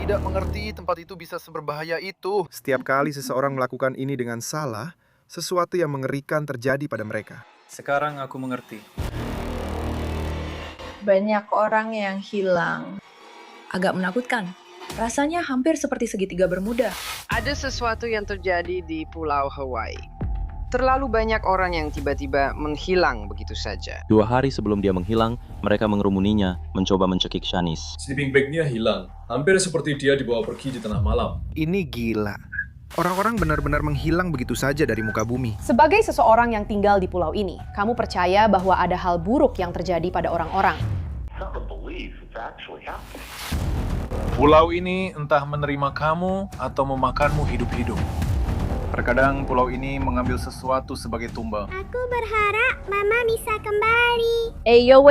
tidak mengerti tempat itu bisa seberbahaya itu. Setiap kali seseorang melakukan ini dengan salah, sesuatu yang mengerikan terjadi pada mereka. Sekarang aku mengerti. Banyak orang yang hilang. Agak menakutkan. Rasanya hampir seperti segitiga Bermuda. Ada sesuatu yang terjadi di Pulau Hawaii. Terlalu banyak orang yang tiba-tiba menghilang begitu saja. 2 hari sebelum dia menghilang, mereka mengerumuninya, mencoba mencekik Shanice. Sleeping bag-nya hilang, hampir seperti dia dibawa pergi di tengah malam. Ini gila. Orang-orang benar-benar menghilang begitu saja dari muka bumi. Sebagai seseorang yang tinggal di pulau ini, kamu percaya bahwa ada hal buruk yang terjadi pada orang-orang. Pulau ini entah menerima kamu atau memakanmu hidup-hidup. Terkadang pulau ini mengambil sesuatu sebagai tumbal. Aku berharap Mama bisa kembali. Eyo.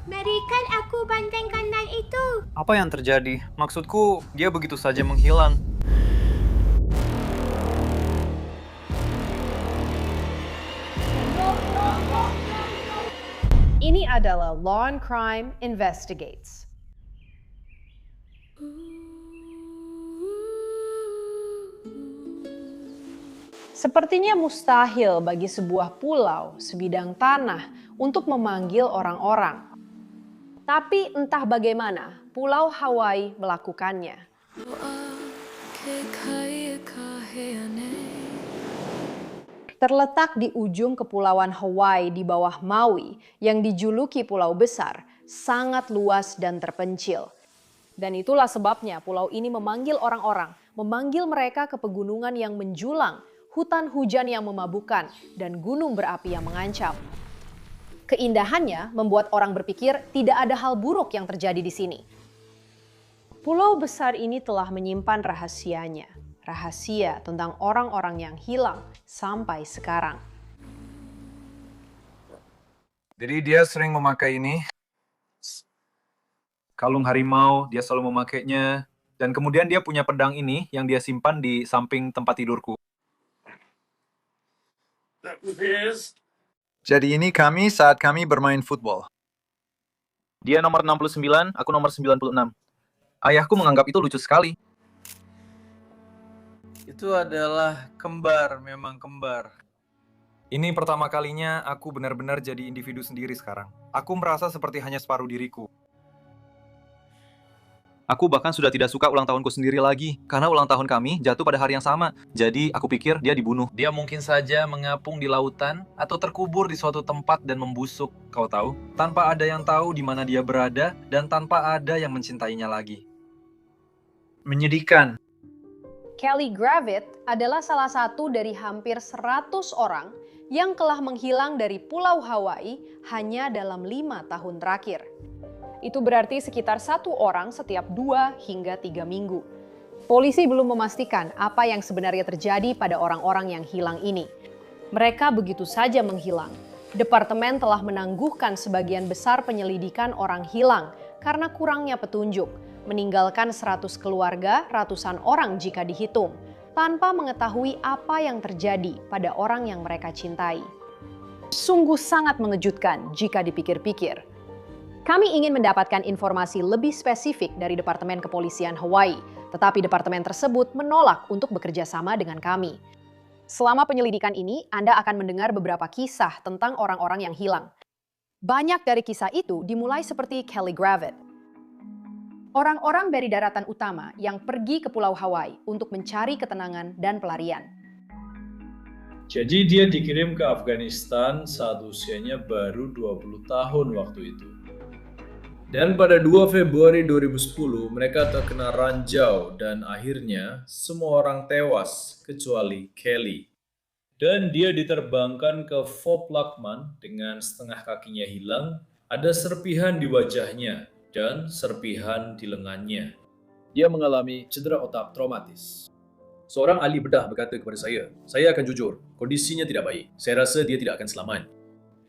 Berikan aku banteng kandang itu. Apa yang terjadi? Maksudku, dia begitu saja menghilang. Ini adalah Law and Crime Investigates. Sepertinya mustahil bagi sebuah pulau sebidang tanah untuk memanggil orang-orang. Tapi entah bagaimana, Pulau Hawaii melakukannya. Terletak di ujung kepulauan Hawaii di bawah Maui yang dijuluki Pulau Besar, sangat luas dan terpencil. Dan itulah sebabnya pulau ini memanggil orang-orang, memanggil mereka ke pegunungan yang menjulang, hutan hujan yang memabukkan, dan gunung berapi yang mengancam. Keindahannya membuat orang berpikir tidak ada hal buruk yang terjadi di sini. Pulau besar ini telah menyimpan rahasianya, rahasia tentang orang-orang yang hilang sampai sekarang. Jadi dia sering memakai ini. Kalung harimau, dia selalu memakainya. Dan kemudian dia punya pedang ini yang dia simpan di samping tempat tidurku. Jadi ini kami saat kami bermain football. Dia nomor 69, aku nomor 96. Ayahku menganggap itu lucu sekali. Itu adalah kembar, memang kembar. Ini pertama kalinya aku benar-benar jadi individu sendiri sekarang. Aku merasa seperti hanya separuh diriku. Aku bahkan sudah tidak suka ulang tahunku sendiri lagi, karena ulang tahun kami jatuh pada hari yang sama. Jadi aku pikir dia dibunuh. Dia mungkin saja mengapung di lautan, atau terkubur di suatu tempat dan membusuk, kau tahu. Tanpa ada yang tahu di mana dia berada, dan tanpa ada yang mencintainya lagi. Menyedihkan. Kelly Gravitt adalah salah satu dari hampir 100 orang yang telah menghilang dari Pulau Hawaii hanya dalam 5 tahun terakhir. Itu berarti sekitar 1 orang setiap 2 hingga 3 minggu. Polisi belum memastikan apa yang sebenarnya terjadi pada orang-orang yang hilang ini. Mereka begitu saja menghilang. Departemen telah menangguhkan sebagian besar penyelidikan orang hilang karena kurangnya petunjuk, meninggalkan 100 keluarga, ratusan orang jika dihitung, tanpa mengetahui apa yang terjadi pada orang yang mereka cintai. Sungguh sangat mengejutkan jika dipikir-pikir. Kami ingin mendapatkan informasi lebih spesifik dari Departemen Kepolisian Hawaii, tetapi departemen tersebut menolak untuk bekerja sama dengan kami. Selama penyelidikan ini, Anda akan mendengar beberapa kisah tentang orang-orang yang hilang. Banyak dari kisah itu dimulai seperti Kelly Gravitt. Orang-orang dari daratan utama yang pergi ke Pulau Hawaii untuk mencari ketenangan dan pelarian. Jadi dia dikirim ke Afghanistan saat usianya baru 20 tahun waktu itu. Dan pada 2 Februari 2010 mereka terkena ranjau dan akhirnya semua orang tewas kecuali Kelly. Dan dia diterbangkan ke Fort Lachman dengan setengah kakinya hilang, ada serpihan di wajahnya dan serpihan di lengannya. Dia mengalami cedera otak traumatis. Seorang ahli bedah berkata kepada saya akan jujur, kondisinya tidak baik. Saya rasa dia tidak akan selamat.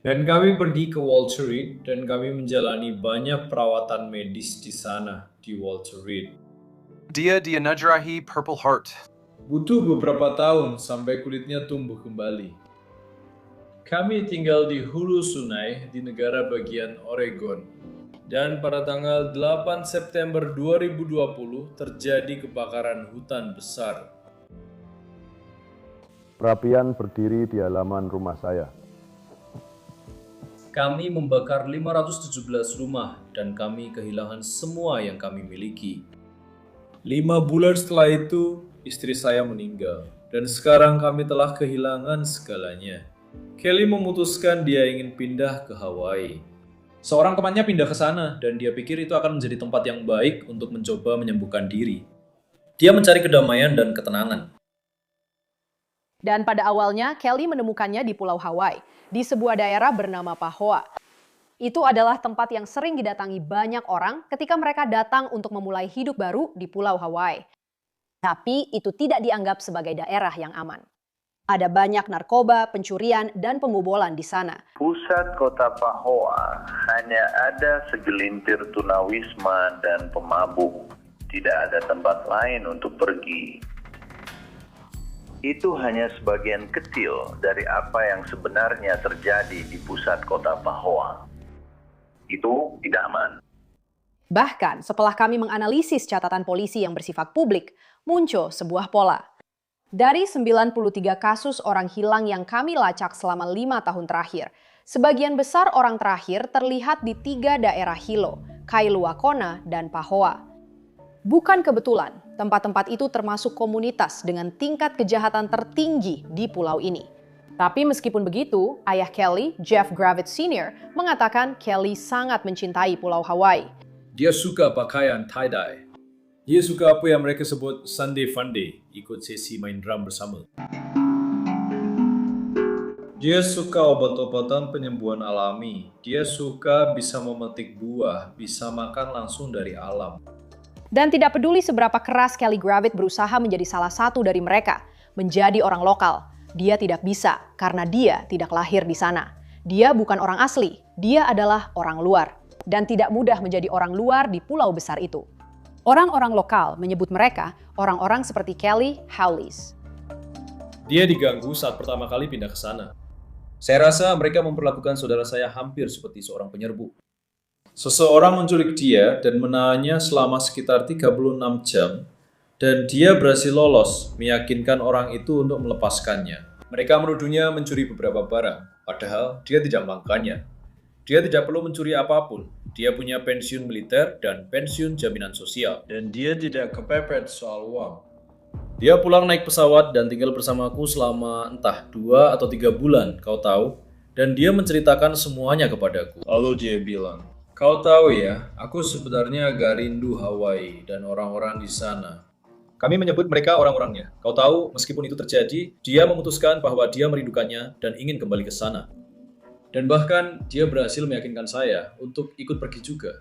Dan kami pergi ke Walter Reed dan kami menjalani banyak perawatan medis di sana, di Walter Reed. Dia dianugerahi Purple Heart. Butuh beberapa tahun sampai kulitnya tumbuh kembali. Kami tinggal di hulu sungai di negara bagian Oregon. Dan pada tanggal 8 September 2020 terjadi kebakaran hutan besar. Perapian berdiri di halaman rumah saya. Kami membakar 517 rumah dan kami kehilangan semua yang kami miliki. 5 bulan setelah itu, istri saya meninggal. Dan sekarang kami telah kehilangan segalanya. Kelly memutuskan dia ingin pindah ke Hawaii. Seorang temannya pindah ke sana dan dia pikir itu akan menjadi tempat yang baik untuk mencoba menyembuhkan diri. Dia mencari kedamaian dan ketenangan. Dan pada awalnya, Kelly menemukannya di Pulau Hawaii, di sebuah daerah bernama Pahoa. Itu adalah tempat yang sering didatangi banyak orang ketika mereka datang untuk memulai hidup baru di Pulau Hawaii. Tapi itu tidak dianggap sebagai daerah yang aman. Ada banyak narkoba, pencurian, dan pembobolan di sana. Pusat kota Pahoa hanya ada segelintir tunawisma dan pemabuk. Tidak ada tempat lain untuk pergi. Itu hanya sebagian kecil dari apa yang sebenarnya terjadi di pusat kota Pahoa. Itu tidak aman. Bahkan setelah kami menganalisis catatan polisi yang bersifat publik, muncul sebuah pola. Dari 93 kasus orang hilang yang kami lacak selama 5 tahun terakhir, sebagian besar orang terakhir terlihat di 3 daerah Hilo, Kailua Kona, dan Pahoa. Bukan kebetulan, tempat-tempat itu termasuk komunitas dengan tingkat kejahatan tertinggi di pulau ini. Tapi meskipun begitu, ayah Kelly, Jeff Gravett Sr., mengatakan Kelly sangat mencintai Pulau Hawaii. Dia suka pakaian tie-dye. Dia suka apa yang mereka sebut Sunday Funday, ikut sesi main drum bersama. Dia suka obat-obatan penyembuhan alami. Dia suka bisa memetik buah, bisa makan langsung dari alam. Dan tidak peduli seberapa keras Kelly Gravett berusaha menjadi salah satu dari mereka, menjadi orang lokal. Dia tidak bisa karena dia tidak lahir di sana. Dia bukan orang asli, dia adalah orang luar. Dan tidak mudah menjadi orang luar di pulau besar itu. Orang-orang lokal menyebut mereka orang-orang seperti Kelly Howleys. Dia diganggu saat pertama kali pindah ke sana. Saya rasa mereka memperlakukan saudara saya hampir seperti seorang penyerbu. Seseorang menculik dia dan menahannya selama sekitar 36 jam, dan dia berhasil lolos, meyakinkan orang itu untuk melepaskannya. Mereka menuduhnya mencuri beberapa barang, padahal dia tidak melakukannya. Dia tidak perlu mencuri apapun. Dia punya pensiun militer dan pensiun jaminan sosial. Dan dia tidak kepepet soal uang. Dia pulang naik pesawat dan tinggal bersamaku selama entah 2 atau 3 bulan, kau tahu. Dan dia menceritakan semuanya kepadaku. Lalu dia bilang, kau tahu ya, aku sebenarnya agak rindu Hawaii dan orang-orang di sana. Kami menyebut mereka orang-orangnya. Kau tahu, meskipun itu terjadi, dia memutuskan bahwa dia merindukannya dan ingin kembali ke sana. Dan bahkan dia berhasil meyakinkan saya untuk ikut pergi juga.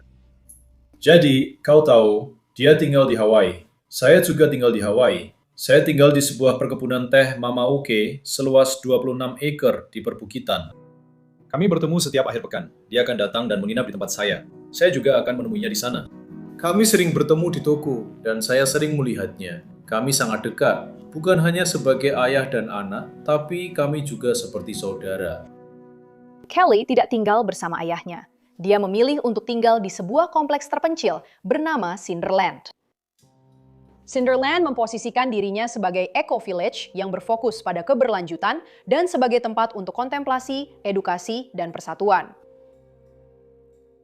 Jadi, kau tahu, dia tinggal di Hawaii. Saya juga tinggal di Hawaii. Saya tinggal di sebuah perkebunan teh Mamauke seluas 26 ekor di perbukitan. Kami bertemu setiap akhir pekan. Dia akan datang dan menginap di tempat saya. Saya juga akan menemuinya di sana. Kami sering bertemu di toko, dan saya sering melihatnya. Kami sangat dekat, bukan hanya sebagai ayah dan anak, tapi kami juga seperti saudara. Kelly tidak tinggal bersama ayahnya. Dia memilih untuk tinggal di sebuah kompleks terpencil bernama Cinderland. Cinderland memposisikan dirinya sebagai eco-village yang berfokus pada keberlanjutan dan sebagai tempat untuk kontemplasi, edukasi, dan persatuan.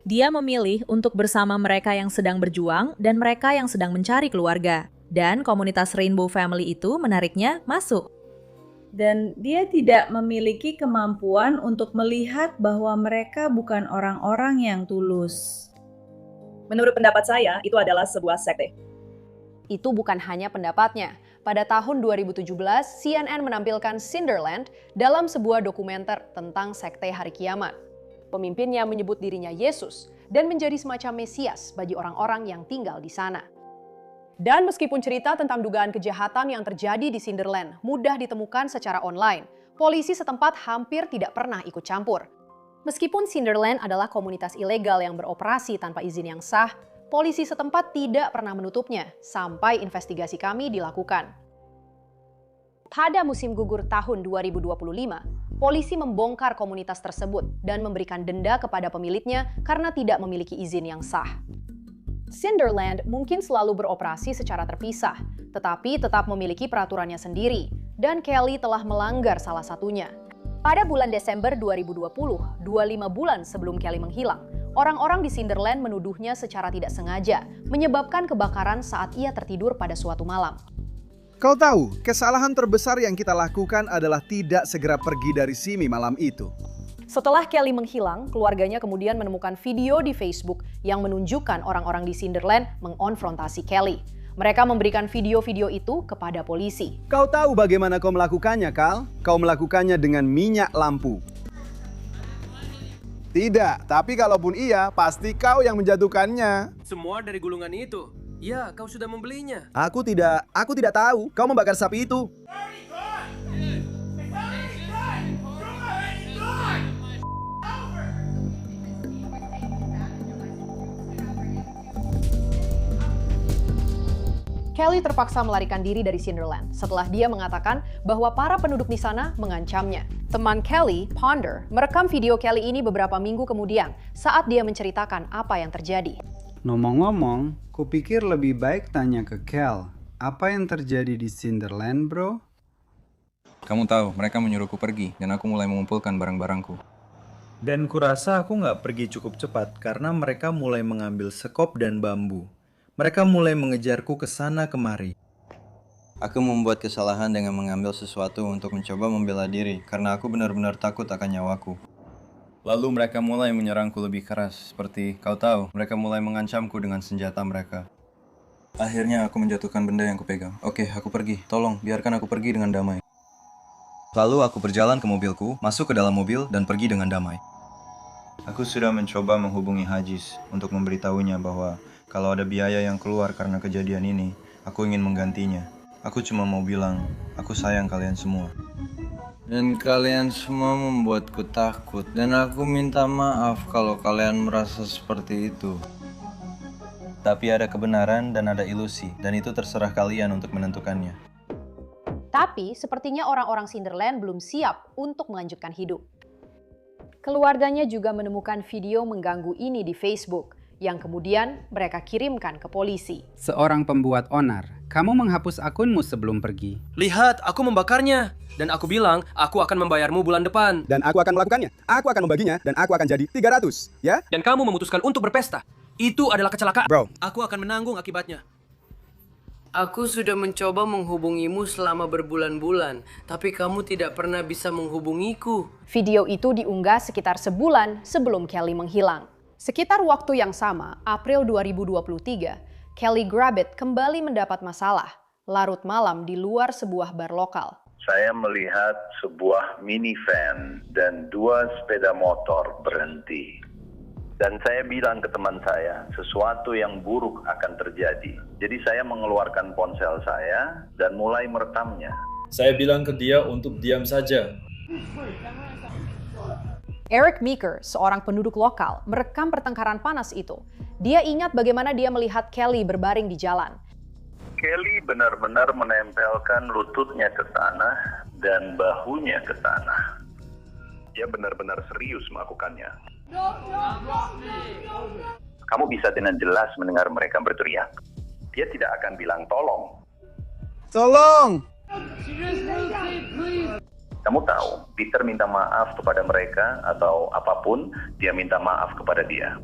Dia memilih untuk bersama mereka yang sedang berjuang dan mereka yang sedang mencari keluarga. Dan komunitas Rainbow Family itu menariknya masuk. Dan dia tidak memiliki kemampuan untuk melihat bahwa mereka bukan orang-orang yang tulus. Menurut pendapat saya, itu adalah sebuah sekte. Itu bukan hanya pendapatnya. Pada tahun 2017, CNN menampilkan Cinderland dalam sebuah dokumenter tentang sekte Hari Kiamat. Pemimpinnya menyebut dirinya Yesus dan menjadi semacam Mesias bagi orang-orang yang tinggal di sana. Dan meskipun cerita tentang dugaan kejahatan yang terjadi di Cinderland mudah ditemukan secara online, polisi setempat hampir tidak pernah ikut campur. Meskipun Cinderland adalah komunitas ilegal yang beroperasi tanpa izin yang sah, polisi setempat tidak pernah menutupnya sampai investigasi kami dilakukan. Pada musim gugur tahun 2025, polisi membongkar komunitas tersebut dan memberikan denda kepada pemiliknya karena tidak memiliki izin yang sah. Cinderland mungkin selalu beroperasi secara terpisah, tetapi tetap memiliki peraturannya sendiri, dan Kelly telah melanggar salah satunya. Pada bulan Desember 2020, 25 bulan sebelum Kelly menghilang, orang-orang di Cinderland menuduhnya secara tidak sengaja, menyebabkan kebakaran saat ia tertidur pada suatu malam. Kau tahu, kesalahan terbesar yang kita lakukan adalah tidak segera pergi dari sini malam itu. Setelah Kelly menghilang, keluarganya kemudian menemukan video di Facebook yang menunjukkan orang-orang di Cinderland mengonfrontasi Kelly. Mereka memberikan video-video itu kepada polisi. Kau tahu bagaimana kau melakukannya, Kal? Kau melakukannya dengan minyak lampu. Tidak, tapi kalaupun iya, pasti kau yang menjatuhkannya. Semua dari gulungan itu. Ya, kau sudah membelinya. Aku tidak tahu. Kau membakar sapi itu. Kelly terpaksa melarikan diri dari Cinderland setelah dia mengatakan bahwa para penduduk di sana mengancamnya. Teman Kelly, Ponder, merekam video Kelly ini beberapa minggu kemudian saat dia menceritakan apa yang terjadi. Ngomong-ngomong, kupikir lebih baik tanya ke Kel, apa yang terjadi di Cinderland, bro? Kamu tahu, mereka menyuruhku pergi, dan aku mulai mengumpulkan barang-barangku. Dan kurasa aku nggak pergi cukup cepat, karena mereka mulai mengambil sekop dan bambu. Mereka mulai mengejarku ke sana kemari. Aku membuat kesalahan dengan mengambil sesuatu untuk mencoba membela diri, karena aku benar-benar takut akan nyawaku. Lalu mereka mulai menyerangku lebih keras, seperti kau tahu, mereka mulai mengancamku dengan senjata mereka. Akhirnya aku menjatuhkan benda yang kupegang. Oke, aku pergi. Tolong, biarkan aku pergi dengan damai. Lalu aku berjalan ke mobilku, masuk ke dalam mobil, dan pergi dengan damai. Aku sudah mencoba menghubungi Hajis untuk memberitahunya bahwa kalau ada biaya yang keluar karena kejadian ini, aku ingin menggantinya. Aku cuma mau bilang, aku sayang kalian semua. Dan kalian semua membuatku takut, dan aku minta maaf kalau kalian merasa seperti itu. Tapi ada kebenaran dan ada ilusi, dan itu terserah kalian untuk menentukannya. Tapi sepertinya orang-orang Cinderland belum siap untuk melanjutkan hidup. Keluarganya juga menemukan video mengganggu ini di Facebook, yang kemudian mereka kirimkan ke polisi. Seorang pembuat onar, kamu menghapus akunmu sebelum pergi. Lihat, aku membakarnya. Dan aku bilang, aku akan membayarmu bulan depan. Dan aku akan melakukannya. Aku akan membaginya, dan aku akan jadi 300, ya? Dan kamu memutuskan untuk berpesta. Itu adalah kecelakaan. Bro. Aku akan menanggung akibatnya. Aku sudah mencoba menghubungimu selama berbulan-bulan, tapi kamu tidak pernah bisa menghubungiku. Video itu diunggah sekitar sebulan sebelum Kelly menghilang. Sekitar waktu yang sama, April 2023, Kelly Gravitt kembali mendapat masalah, larut malam di luar sebuah bar lokal. Saya melihat sebuah minivan dan 2 sepeda motor berhenti. Dan saya bilang ke teman saya, sesuatu yang buruk akan terjadi. Jadi saya mengeluarkan ponsel saya dan mulai merekamnya. Saya bilang ke dia untuk diam saja. Eric Meeker, seorang penduduk lokal, merekam pertengkaran panas itu. Dia ingat bagaimana dia melihat Kelly berbaring di jalan. Kelly benar-benar menempelkan lututnya ke tanah dan bahunya ke tanah. Dia benar-benar serius melakukannya. Kamu bisa dengan jelas mendengar mereka berteriak. Dia tidak akan bilang tolong. Tolong! Kamu tahu, Peter minta maaf kepada mereka atau apapun, dia minta maaf kepada dia.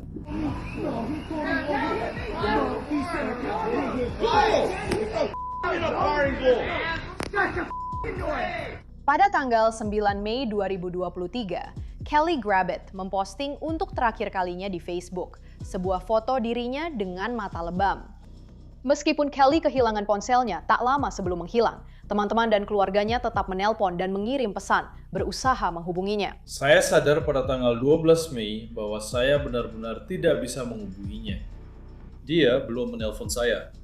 Pada tanggal 9 Mei 2023, Kelly Gravitt memposting untuk terakhir kalinya di Facebook sebuah foto dirinya dengan mata lebam. Meskipun Kelly kehilangan ponselnya tak lama sebelum menghilang, teman-teman dan keluarganya tetap menelpon dan mengirim pesan, berusaha menghubunginya. Saya sadar pada tanggal 12 Mei bahwa saya benar-benar tidak bisa menghubunginya. Dia belum menelpon saya.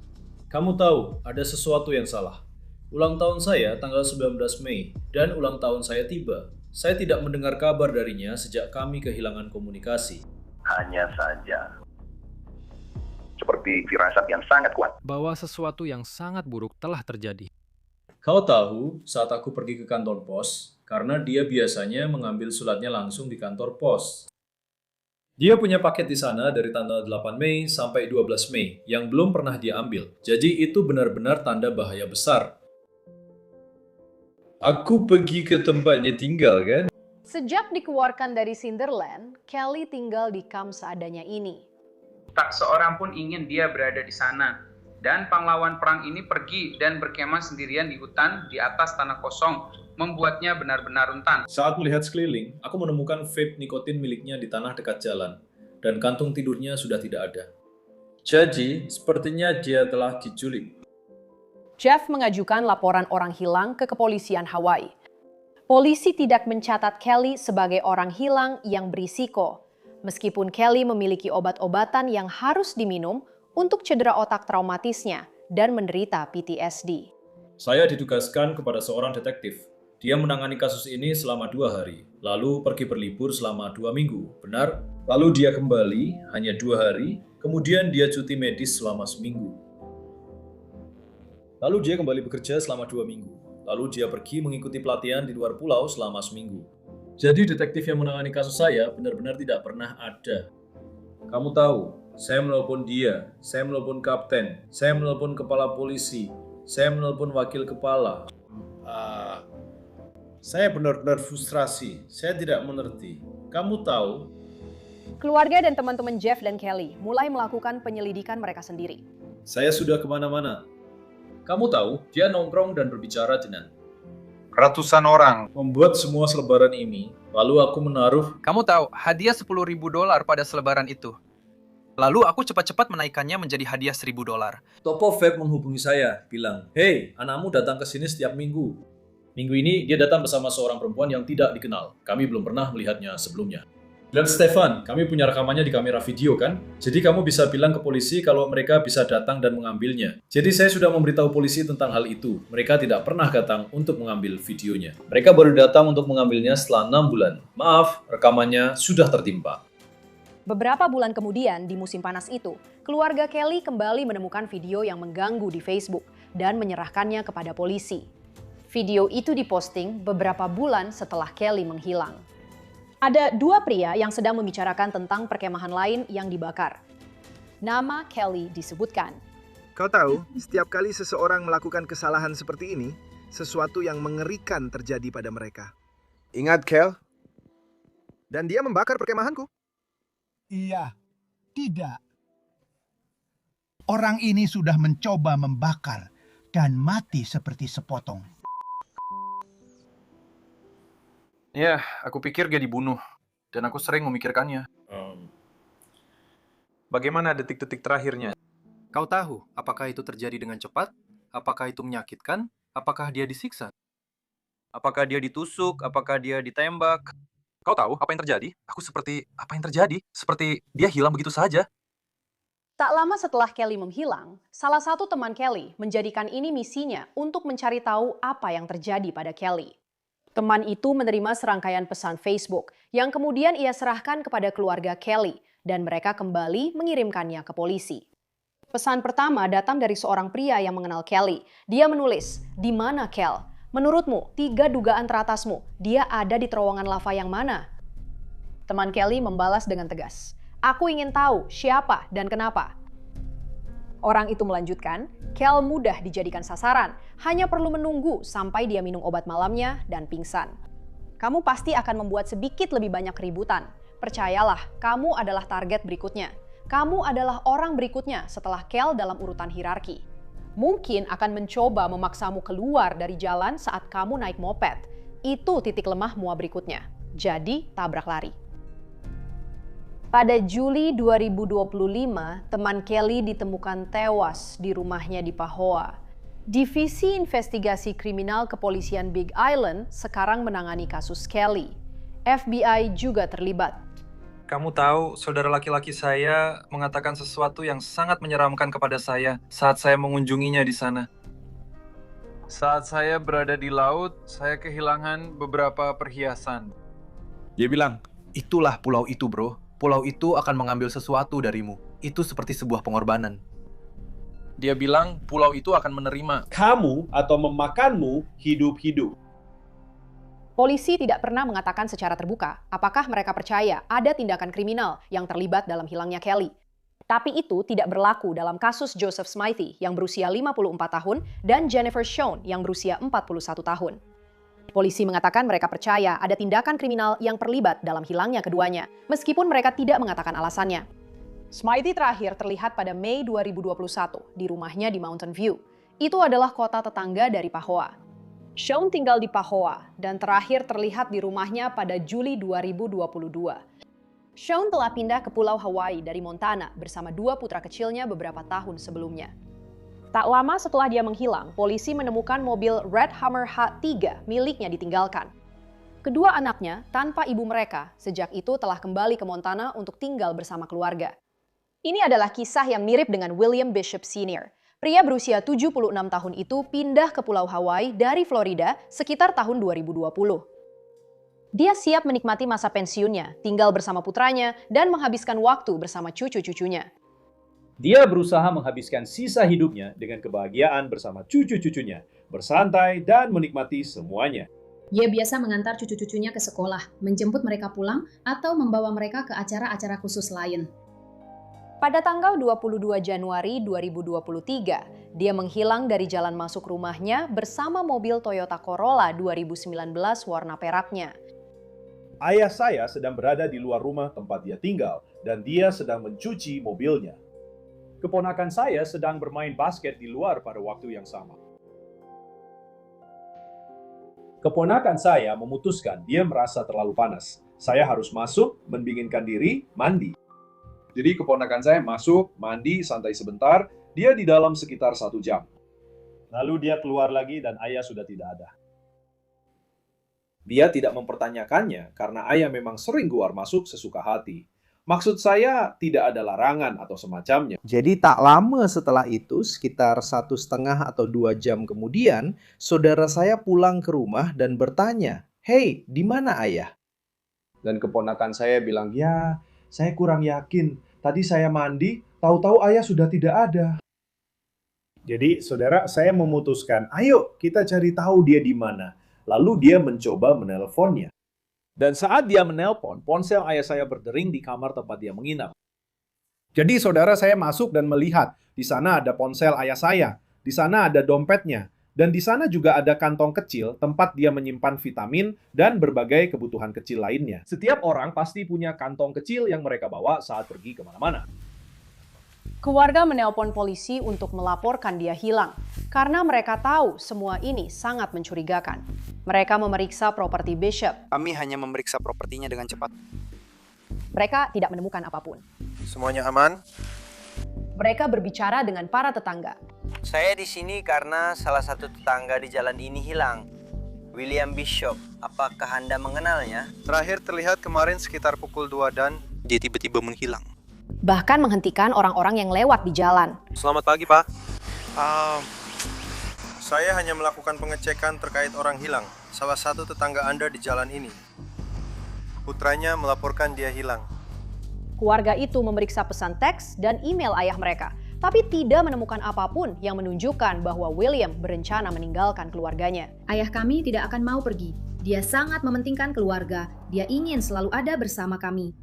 Kamu tahu, ada sesuatu yang salah. Ulang tahun saya tanggal 19 Mei dan ulang tahun saya tiba. Saya tidak mendengar kabar darinya sejak kami kehilangan komunikasi. Hanya saja, seperti firasat yang sangat kuat, bahwa sesuatu yang sangat buruk telah terjadi. Kau tahu, saat aku pergi ke kantor pos, karena dia biasanya mengambil suratnya langsung di kantor pos. Dia punya paket di sana dari tanggal 8 Mei sampai 12 Mei yang belum pernah dia ambil. Jadi itu benar-benar tanda bahaya besar. Aku pergi ke tempatnya tinggal, kan? Sejak dikeluarkan dari Cinderland, Kelly tinggal di kamp seadanya ini. Tak seorang pun ingin dia berada di sana. Dan pahlawan perang ini pergi dan berkemah sendirian di hutan di atas tanah kosong, membuatnya benar-benar rentan. Saat melihat sekeliling, aku menemukan vape nikotin miliknya di tanah dekat jalan, dan kantung tidurnya sudah tidak ada. Jadi, sepertinya dia telah diculik. Jeff mengajukan laporan orang hilang ke kepolisian Hawaii. Polisi tidak mencatat Kelly sebagai orang hilang yang berisiko, meskipun Kelly memiliki obat-obatan yang harus diminum untuk cedera otak traumatisnya dan menderita PTSD. Saya ditugaskan kepada seorang detektif. Dia menangani kasus ini selama 2 hari, lalu pergi berlibur selama 2 minggu, benar? Lalu dia kembali hanya 2 hari, kemudian dia cuti medis selama seminggu. Lalu dia kembali bekerja selama 2 minggu, lalu dia pergi mengikuti pelatihan di luar pulau selama seminggu. Jadi detektif yang menangani kasus saya benar-benar tidak pernah ada. Kamu tahu, saya menelpon dia, saya menelpon kapten, saya menelpon kepala polisi, saya menelpon wakil kepala. Saya benar-benar frustrasi, saya tidak mengerti. Kamu tahu? Keluarga dan teman-teman Jeff dan Kelly mulai melakukan penyelidikan mereka sendiri. Saya sudah kemana-mana. Kamu tahu, dia nongkrong dan berbicara dengan ratusan orang. Membuat semua selebaran ini, lalu aku menaruh. Kamu tahu, hadiah $10.000 pada selebaran itu. Lalu aku cepat-cepat menaikkannya menjadi hadiah $1.000. Topo vape menghubungi saya, bilang, "Hei, anakmu datang ke sini setiap minggu." Minggu ini dia datang bersama seorang perempuan yang tidak dikenal. Kami belum pernah melihatnya sebelumnya. Dan Stefan, kami punya rekamannya di kamera video kan? Jadi kamu bisa bilang ke polisi kalau mereka bisa datang dan mengambilnya. Jadi saya sudah memberitahu polisi tentang hal itu. Mereka tidak pernah datang untuk mengambil videonya. Mereka baru datang untuk mengambilnya setelah 6 bulan. Maaf, rekamannya sudah tertimpa. Beberapa bulan kemudian, di musim panas itu, keluarga Kelly kembali menemukan video yang mengganggu di Facebook dan menyerahkannya kepada polisi. Video itu diposting beberapa bulan setelah Kelly menghilang. Ada 2 pria yang sedang membicarakan tentang perkemahan lain yang dibakar. Nama Kelly disebutkan. Kau tahu, setiap kali seseorang melakukan kesalahan seperti ini, sesuatu yang mengerikan terjadi pada mereka. Ingat, Kel? Dan dia membakar perkemahanku. Iya, tidak. Orang ini sudah mencoba membakar dan mati seperti sepotong. Ya, aku pikir dia dibunuh. Dan aku sering memikirkannya. Bagaimana detik-detik terakhirnya? Kau tahu, apakah itu terjadi dengan cepat? Apakah itu menyakitkan? Apakah dia disiksa? Apakah dia ditusuk? Apakah dia ditembak? Kau tahu apa yang terjadi? Aku seperti, apa yang terjadi? Seperti dia hilang begitu saja. Tak lama setelah Kelly menghilang, salah satu teman Kelly menjadikan ini misinya untuk mencari tahu apa yang terjadi pada Kelly. Teman itu menerima serangkaian pesan Facebook yang kemudian ia serahkan kepada keluarga Kelly dan mereka kembali mengirimkannya ke polisi. Pesan pertama datang dari seorang pria yang mengenal Kelly. Dia menulis, "Di mana Kel? Menurutmu, 3 dugaan teratasmu, dia ada di terowongan lava yang mana?" Teman Kelly membalas dengan tegas, "Aku ingin tahu siapa dan kenapa." Orang itu melanjutkan, Kel mudah dijadikan sasaran, hanya perlu menunggu sampai dia minum obat malamnya dan pingsan. Kamu pasti akan membuat sedikit lebih banyak keributan. Percayalah, kamu adalah target berikutnya. Kamu adalah orang berikutnya setelah Kel dalam urutan hierarki. Mungkin akan mencoba memaksamu keluar dari jalan saat kamu naik moped. Itu titik lemah mua berikutnya. Jadi, tabrak lari. Pada Juli 2025, teman Kelly ditemukan tewas di rumahnya di Pahoa. Divisi Investigasi Kriminal Kepolisian Big Island sekarang menangani kasus Kelly. FBI juga terlibat. Kamu tahu, saudara laki-laki saya mengatakan sesuatu yang sangat menyeramkan kepada saya saat saya mengunjunginya di sana. Saat saya berada di laut, saya kehilangan beberapa perhiasan. Dia bilang, "Itulah pulau itu, bro. Pulau itu akan mengambil sesuatu darimu. Itu seperti sebuah pengorbanan." Dia bilang pulau itu akan menerima kamu atau memakanmu hidup-hidup. Polisi tidak pernah mengatakan secara terbuka apakah mereka percaya ada tindakan kriminal yang terlibat dalam hilangnya Kelly. Tapi itu tidak berlaku dalam kasus Joseph Smythe yang berusia 54 tahun dan Jennifer Shawn yang berusia 41 tahun. Polisi mengatakan mereka percaya ada tindakan kriminal yang terlibat dalam hilangnya keduanya, meskipun mereka tidak mengatakan alasannya. Smythe terakhir terlihat pada Mei 2021 di rumahnya di Mountain View. Itu adalah kota tetangga dari Pahoa. Shawn tinggal di Pahoa dan terakhir terlihat di rumahnya pada Juli 2022. Shawn telah pindah ke Pulau Hawaii dari Montana bersama 2 putra kecilnya beberapa tahun sebelumnya. Tak lama setelah dia menghilang, polisi menemukan mobil Red Hummer H3 miliknya ditinggalkan. Kedua anaknya tanpa ibu mereka sejak itu telah kembali ke Montana untuk tinggal bersama keluarga. Ini adalah kisah yang mirip dengan William Bishop Sr. Pria berusia 76 tahun itu pindah ke Pulau Hawaii dari Florida sekitar tahun 2020. Dia siap menikmati masa pensiunnya, tinggal bersama putranya, dan menghabiskan waktu bersama cucu-cucunya. Dia berusaha menghabiskan sisa hidupnya dengan kebahagiaan bersama cucu-cucunya, bersantai dan menikmati semuanya. Dia biasa mengantar cucu-cucunya ke sekolah, menjemput mereka pulang, atau membawa mereka ke acara-acara khusus lain. Pada tanggal 22 Januari 2023, dia menghilang dari jalan masuk rumahnya bersama mobil Toyota Corolla 2019 warna peraknya. Ayah saya sedang berada di luar rumah tempat dia tinggal, dan dia sedang mencuci mobilnya. Keponakan saya sedang bermain basket di luar pada waktu yang sama. Keponakan saya memutuskan dia merasa terlalu panas. Saya harus masuk, mendinginkan diri, mandi. Jadi keponakan saya masuk, mandi, santai sebentar, dia di dalam sekitar 1 jam. Lalu dia keluar lagi dan ayah sudah tidak ada. Dia tidak mempertanyakannya karena ayah memang sering keluar masuk sesuka hati. Maksud saya tidak ada larangan atau semacamnya. Jadi tak lama setelah itu, sekitar 1,5 atau 2 jam kemudian, saudara saya pulang ke rumah dan bertanya, "Hei, di mana ayah?" Dan keponakan saya bilang, "Ya, saya kurang yakin. Tadi saya mandi, tahu-tahu ayah sudah tidak ada." Jadi, saudara, saya memutuskan, ayo kita cari tahu dia di mana. Lalu dia mencoba menelponnya. Dan saat dia menelpon, ponsel ayah saya berdering di kamar tempat dia menginap. Jadi, saudara, saya masuk dan melihat di sana ada ponsel ayah saya, di sana ada dompetnya, dan di sana juga ada kantong kecil tempat dia menyimpan vitamin dan berbagai kebutuhan kecil lainnya. Setiap orang pasti punya kantong kecil yang mereka bawa saat pergi kemana-mana. Keluarga menelpon polisi untuk melaporkan dia hilang, karena mereka tahu semua ini sangat mencurigakan. Mereka memeriksa properti Bishop. Kami hanya memeriksa propertinya dengan cepat. Mereka tidak menemukan apapun. Semuanya aman? Mereka berbicara dengan para tetangga. Saya di sini karena salah satu tetangga di jalan ini hilang. William Bishop, apakah Anda mengenalnya? Terakhir terlihat kemarin sekitar pukul 2 dan dia tiba-tiba menghilang. Bahkan menghentikan orang-orang yang lewat di jalan. Selamat pagi, Pak. Saya hanya melakukan pengecekan terkait orang hilang. Salah satu tetangga Anda di jalan ini. Putranya melaporkan dia hilang. Keluarga itu memeriksa pesan teks dan email ayah mereka, tapi tidak menemukan apapun yang menunjukkan bahwa William berencana meninggalkan keluarganya. Ayah kami tidak akan mau pergi. Dia sangat mementingkan keluarga. Dia ingin selalu ada bersama kami.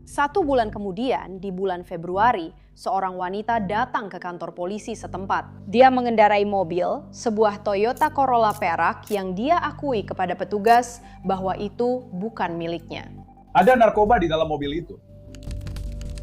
1 bulan kemudian, di bulan Februari, seorang wanita datang ke kantor polisi setempat. Dia mengendarai mobil, sebuah Toyota Corolla perak yang dia akui kepada petugas bahwa itu bukan miliknya. Ada narkoba di dalam mobil itu.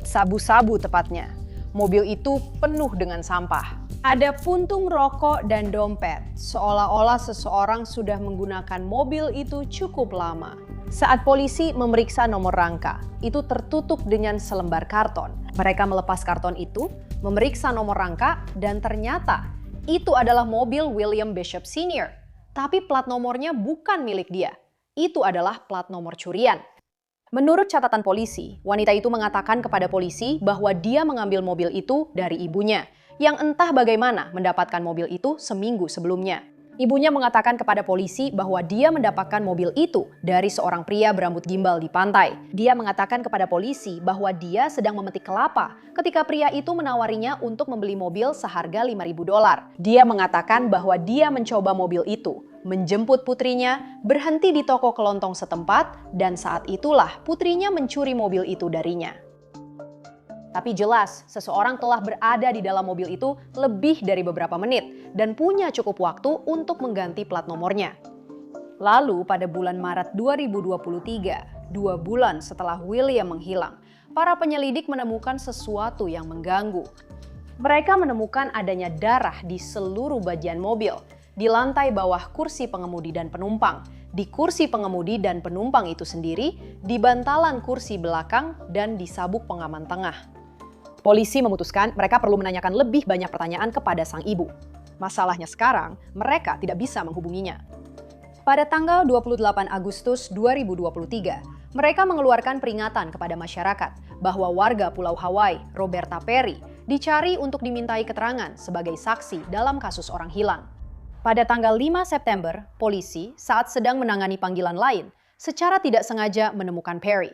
Sabu-sabu tepatnya. Mobil itu penuh dengan sampah. Ada puntung rokok dan dompet, seolah-olah seseorang sudah menggunakan mobil itu cukup lama. Saat polisi memeriksa nomor rangka, itu tertutup dengan selembar karton. Mereka melepas karton itu, memeriksa nomor rangka, dan ternyata itu adalah mobil William Bishop Sr. Tapi plat nomornya bukan milik dia. Itu adalah plat nomor curian. Menurut catatan polisi, wanita itu mengatakan kepada polisi bahwa dia mengambil mobil itu dari ibunya, yang entah bagaimana mendapatkan mobil itu seminggu sebelumnya. Ibunya mengatakan kepada polisi bahwa dia mendapatkan mobil itu dari seorang pria berambut gimbal di pantai. Dia mengatakan kepada polisi bahwa dia sedang memetik kelapa ketika pria itu menawarinya untuk membeli mobil seharga $5.000. Dia mengatakan bahwa dia mencoba mobil itu, menjemput putrinya, berhenti di toko kelontong setempat, dan saat itulah putrinya mencuri mobil itu darinya. Tapi jelas, seseorang telah berada di dalam mobil itu lebih dari beberapa menit dan punya cukup waktu untuk mengganti plat nomornya. Lalu pada bulan Maret 2023, 2 bulan setelah William menghilang, para penyelidik menemukan sesuatu yang mengganggu. Mereka menemukan adanya darah di seluruh bagian mobil, di lantai bawah kursi pengemudi dan penumpang, di kursi pengemudi dan penumpang itu sendiri, di bantalan kursi belakang, dan di sabuk pengaman tengah. Polisi memutuskan mereka perlu menanyakan lebih banyak pertanyaan kepada sang ibu. Masalahnya sekarang, mereka tidak bisa menghubunginya. Pada tanggal 28 Agustus 2023, mereka mengeluarkan peringatan kepada masyarakat bahwa warga Pulau Hawaii, Roberta Perry, dicari untuk dimintai keterangan sebagai saksi dalam kasus orang hilang. Pada tanggal 5 September, polisi saat sedang menangani panggilan lain, secara tidak sengaja menemukan Perry.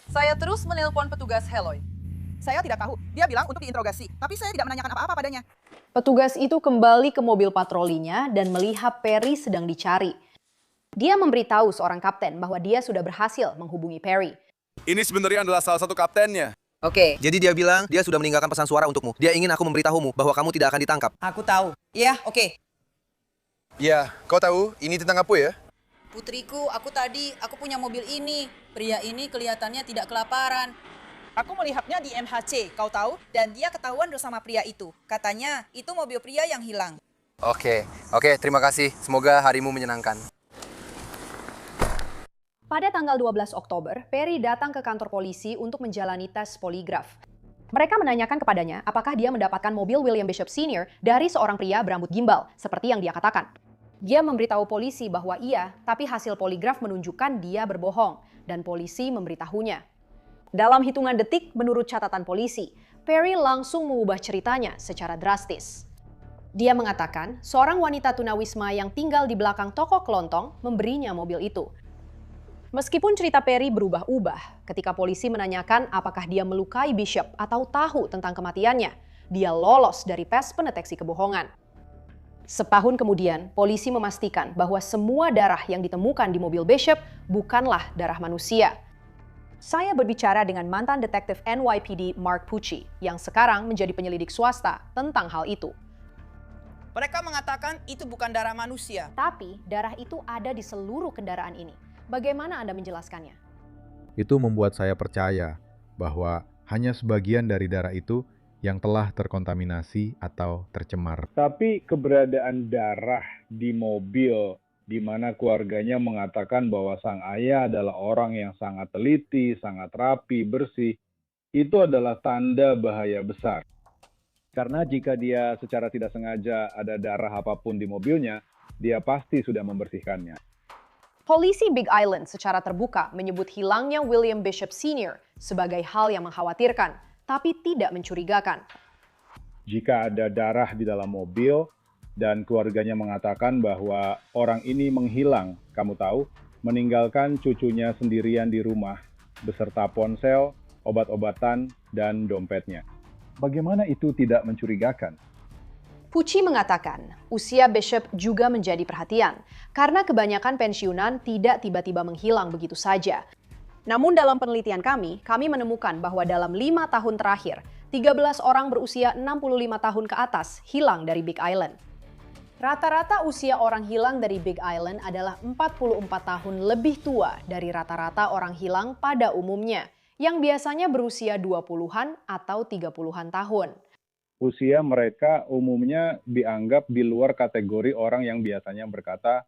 Saya terus menelpon petugas Heloy. Saya tidak tahu, dia bilang untuk diinterogasi, tapi saya tidak menanyakan apa-apa padanya. Petugas itu kembali ke mobil patrolinya dan melihat Perry sedang dicari. Dia memberitahu seorang kapten bahwa dia sudah berhasil menghubungi Perry. Ini sebenarnya adalah salah satu kaptennya. Oke. Jadi dia bilang dia sudah meninggalkan pesan suara untukmu. Dia ingin aku memberitahumu bahwa kamu tidak akan ditangkap. Aku tahu. Ya, oke. Ya, kau tahu ini tentang apa ya? Putriku, aku punya mobil ini. Pria ini kelihatannya tidak kelaparan. Aku melihatnya di MHC, kau tahu? Dan dia ketahuan bersama pria itu. Katanya, itu mobil pria yang hilang. Oke, terima kasih. Semoga harimu menyenangkan. Pada tanggal 12 Oktober, Perry datang ke kantor polisi untuk menjalani tes poligraf. Mereka menanyakan kepadanya apakah dia mendapatkan mobil William Bishop Sr. dari seorang pria berambut gimbal, seperti yang dia katakan. Dia memberitahu polisi bahwa iya, tapi hasil poligraf menunjukkan dia berbohong, dan polisi memberitahunya. Dalam hitungan detik, menurut catatan polisi, Perry langsung mengubah ceritanya secara drastis. Dia mengatakan seorang wanita tunawisma yang tinggal di belakang toko kelontong memberinya mobil itu. Meskipun cerita Perry berubah-ubah, ketika polisi menanyakan apakah dia melukai Bishop atau tahu tentang kematiannya, dia lolos dari tes pendeteksi kebohongan. Setahun kemudian, polisi memastikan bahwa semua darah yang ditemukan di mobil Bishop bukanlah darah manusia. Saya berbicara dengan mantan detektif NYPD Mark Pucci, yang sekarang menjadi penyelidik swasta tentang hal itu. Mereka mengatakan itu bukan darah manusia. Tapi darah itu ada di seluruh kendaraan ini. Bagaimana Anda menjelaskannya? Itu membuat saya percaya bahwa hanya sebagian dari darah itu yang telah terkontaminasi atau tercemar. Tapi keberadaan darah di mobil di mana keluarganya mengatakan bahwa sang ayah adalah orang yang sangat teliti, sangat rapi, bersih, itu adalah tanda bahaya besar. Karena jika dia secara tidak sengaja ada darah apapun di mobilnya, dia pasti sudah membersihkannya. Polisi Big Island secara terbuka menyebut hilangnya William Bishop Sr. sebagai hal yang mengkhawatirkan, tapi tidak mencurigakan. Jika ada darah di dalam mobil dan keluarganya mengatakan bahwa orang ini menghilang, kamu tahu, meninggalkan cucunya sendirian di rumah beserta ponsel, obat-obatan, dan dompetnya. Bagaimana itu tidak mencurigakan? Pucci mengatakan, usia Bishop juga menjadi perhatian karena kebanyakan pensiunan tidak tiba-tiba menghilang begitu saja. Namun dalam penelitian kami menemukan bahwa dalam 5 tahun terakhir, 13 orang berusia 65 tahun ke atas hilang dari Big Island. Rata-rata usia orang hilang dari Big Island adalah 44 tahun lebih tua dari rata-rata orang hilang pada umumnya, yang biasanya berusia 20-an atau 30-an tahun. Usia mereka umumnya dianggap di luar kategori orang yang biasanya berkata,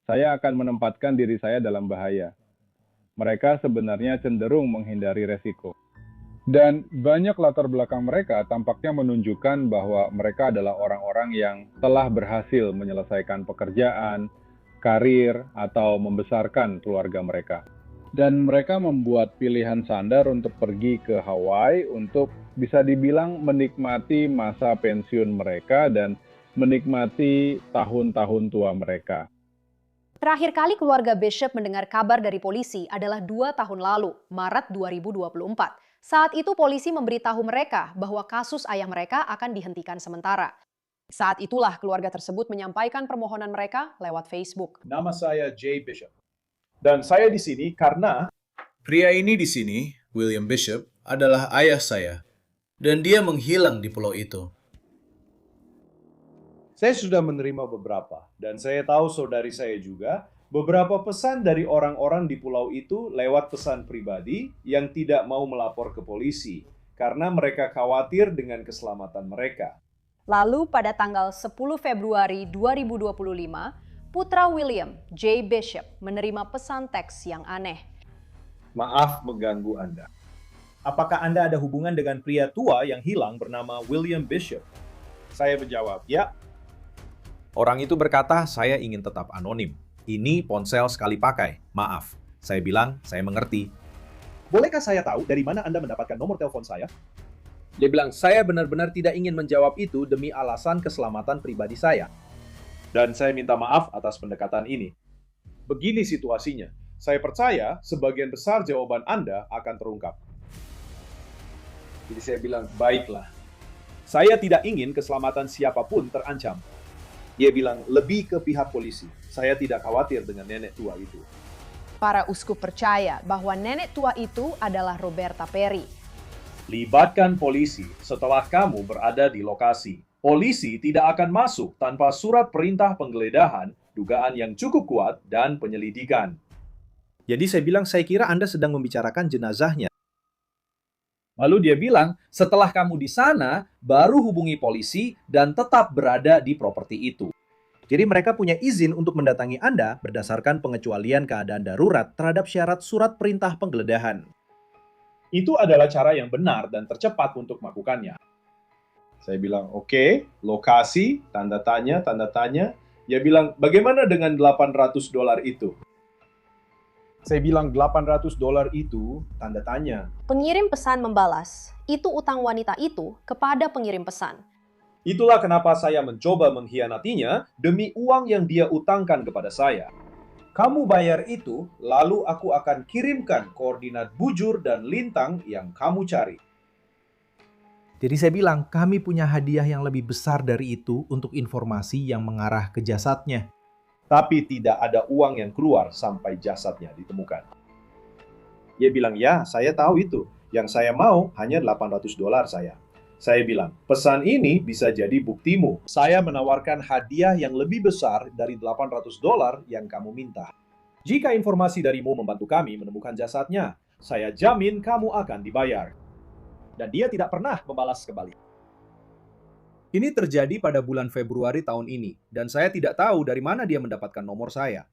saya akan menempatkan diri saya dalam bahaya. Mereka sebenarnya cenderung menghindari resiko. Dan banyak latar belakang mereka tampaknya menunjukkan bahwa mereka adalah orang-orang yang telah berhasil menyelesaikan pekerjaan, karir, atau membesarkan keluarga mereka. Dan mereka membuat pilihan sandar untuk pergi ke Hawaii untuk bisa dibilang menikmati masa pensiun mereka dan menikmati tahun-tahun tua mereka. Terakhir kali keluarga Bishop mendengar kabar dari polisi adalah 2 tahun lalu, Maret 2024. Saat itu polisi memberitahu mereka bahwa kasus ayah mereka akan dihentikan sementara. Saat itulah keluarga tersebut menyampaikan permohonan mereka lewat Facebook. Nama saya Jay Bishop. Dan saya di sini karena pria ini di sini, William Bishop, adalah ayah saya. Dan dia menghilang di pulau itu. Saya sudah menerima beberapa, dan saya tahu saudari saya juga, beberapa pesan dari orang-orang di pulau itu lewat pesan pribadi yang tidak mau melapor ke polisi, karena mereka khawatir dengan keselamatan mereka. Lalu pada tanggal 10 Februari 2025, putra William, Jay Bishop, menerima pesan teks yang aneh. Maaf mengganggu Anda. Apakah Anda ada hubungan dengan pria tua yang hilang bernama William Bishop? Saya menjawab, ya. Orang itu berkata, saya ingin tetap anonim. Ini ponsel sekali pakai. Maaf. Saya bilang, saya mengerti. Bolehkah saya tahu dari mana Anda mendapatkan nomor telepon saya? Dia bilang, saya benar-benar tidak ingin menjawab itu demi alasan keselamatan pribadi saya. Dan saya minta maaf atas pendekatan ini. Begini situasinya. Saya percaya sebagian besar jawaban Anda akan terungkap. Jadi saya bilang, baiklah. Saya tidak ingin keselamatan siapapun terancam. Dia bilang, lebih ke pihak polisi. Saya tidak khawatir dengan nenek tua itu. Para uskup percaya bahwa nenek tua itu adalah Roberta Perry. Libatkan polisi setelah kamu berada di lokasi. Polisi tidak akan masuk tanpa surat perintah penggeledahan, dugaan yang cukup kuat, dan penyelidikan. Jadi saya bilang, saya kira Anda sedang membicarakan jenazahnya. Lalu dia bilang, setelah kamu di sana, baru hubungi polisi dan tetap berada di properti itu. Jadi mereka punya izin untuk mendatangi Anda berdasarkan pengecualian keadaan darurat terhadap syarat surat perintah penggeledahan. Itu adalah cara yang benar dan tercepat untuk melakukannya. Saya bilang, oke, lokasi, tanda tanya. Dia bilang, bagaimana dengan $800 itu? Saya bilang $800 itu tanda tanya. Pengirim pesan membalas, itu utang wanita itu kepada pengirim pesan. Itulah kenapa saya mencoba mengkhianatinya demi uang yang dia utangkan kepada saya. Kamu bayar itu, lalu aku akan kirimkan koordinat bujur dan lintang yang kamu cari. Jadi saya bilang, kami punya hadiah yang lebih besar dari itu untuk informasi yang mengarah ke jasadnya. Tapi tidak ada uang yang keluar sampai jasadnya ditemukan. Dia bilang, ya, saya tahu itu. Yang saya mau hanya $800 saya. Saya bilang, pesan ini bisa jadi buktimu. Saya menawarkan hadiah yang lebih besar dari $800 yang kamu minta. Jika informasi darimu membantu kami menemukan jasadnya, saya jamin kamu akan dibayar. Dan dia tidak pernah membalas kembali. Ini terjadi pada bulan Februari tahun ini, dan saya tidak tahu dari mana dia mendapatkan nomor saya.